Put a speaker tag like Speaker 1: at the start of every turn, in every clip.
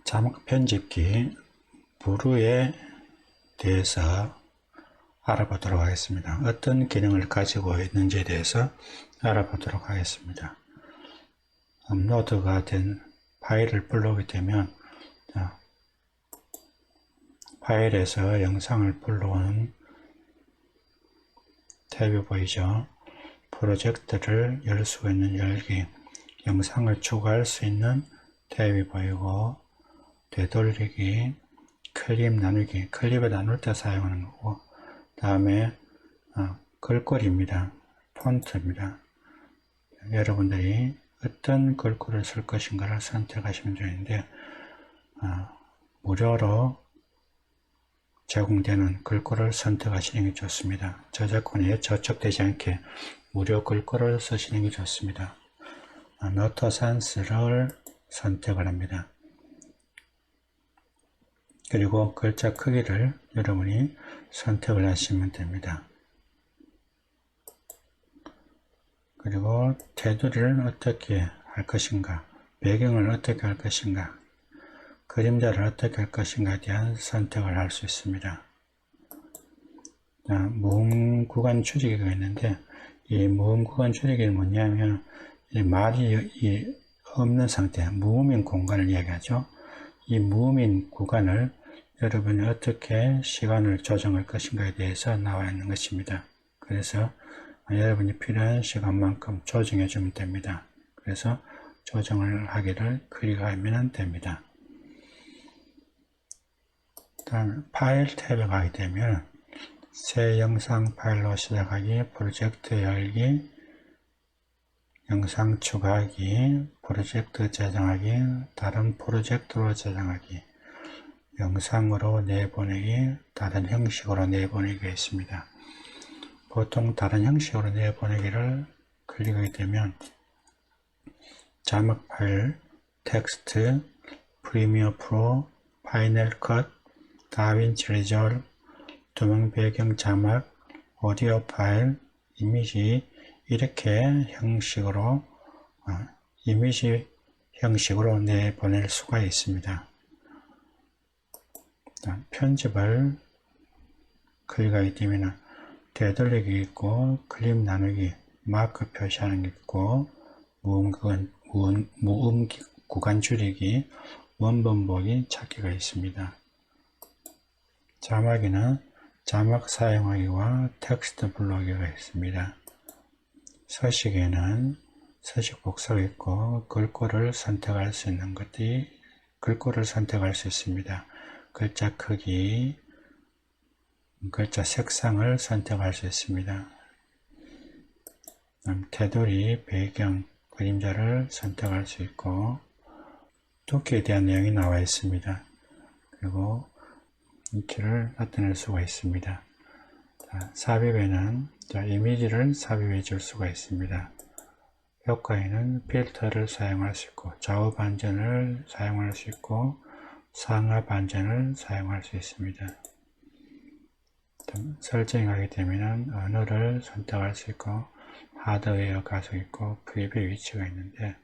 Speaker 1: 자막 편집기 브루에 대해서 알아보도록 하겠습니다. 어떤 기능을 가지고 있는지에 대해서 알아보도록 하겠습니다. 업로드가 된 파일을 불러오게 되면 파일에서 영상을 불러오는 탭이 보이죠. 프로젝트를 열 수가 있는 열기, 영상을 추가할 수 있는 탭이 보이고, 되돌리기, 클립 나누기, 클립을 나눌 때 사용하는 거고, 다음에 글꼴입니다. 폰트입니다. 여러분들이 어떤 글꼴을 쓸 것인가를 선택하시면 되는데, 무료로 제공되는 글꼴을 선택하시는 게 좋습니다. 저작권에 저촉되지 않게 무료 글꼴을 쓰시는 게 좋습니다. 노트산스를 선택을 합니다. 그리고 글자 크기를 여러분이 선택을 하시면 됩니다. 그리고 테두리를 어떻게 할 것인가, 배경을 어떻게 할 것인가, 그림자를 어떻게 할 것인가에 대한 선택을 할 수 있습니다. 무음 구간 줄이기가 있는데, 이 무음 구간 줄이기는 뭐냐면 이 말이 없는 상태, 무음인 공간을 이야기하죠. 이 무음인 구간을 여러분이 어떻게 시간을 조정할 것인가에 대해서 나와 있는 것입니다. 그래서 여러분이 필요한 시간만큼 조정해 주면 됩니다. 그래서 조정을 하기를 클릭하면 됩니다. 다음 파일 탭에 가게 되면 새 영상 파일로 시작하기, 프로젝트 열기, 영상 추가하기, 프로젝트 저장하기, 다른 프로젝트로 저장하기, 영상으로 내보내기, 다른 형식으로 내보내기가 있습니다. 보통 다른 형식으로 내보내기를 클릭하게 되면 자막 파일, 텍스트, 프리미어 프로, 파이널 컷, 다빈치 리졸브, 투명 배경 자막, 오디오 파일, 이미지, 이렇게 형식으로 이미지 형식으로 내보낼 수가 있습니다. 편집을 클릭하게 되면 되돌리기 있고, 클립 나누기, 마크 표시하는 게 있고, 무음 구간 줄이기, 원본 보기 찾기가 있습니다. 자막에는 자막 사용하기와 텍스트 불러오기가 있습니다. 서식에는 서식 복사가 있고, 글꼴을 선택할 수 있는 것들이 글꼴을 선택할 수 있습니다. 글자 크기, 글자 색상을 선택할 수 있습니다. 테두리, 배경, 그림자를 선택할 수 있고, 두께에 대한 내용이 나와 있습니다. 그리고 위치를 나타낼 수가 있습니다. 삽입에는 이미지를 삽입해 줄 수가 있습니다. 효과에는 필터를 사용할 수 있고, 좌우 반전을 사용할 수 있고, 상하 반전을 사용할 수 있습니다. 설정하게 되면 언어를 선택할 수 있고, 하드웨어 가속 있고, 프리뷰 위치가 있는데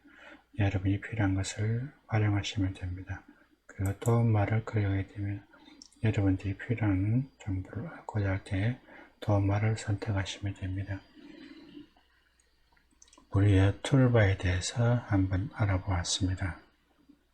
Speaker 1: 여러분이 필요한 것을 활용하시면 됩니다. 그리고 도움말을 클릭하게 되면 여러분들이 필요한 정보를 얻고자 할 때 도움말을 선택하시면 됩니다. 우리의 툴바에 대해서 한번 알아보았습니다.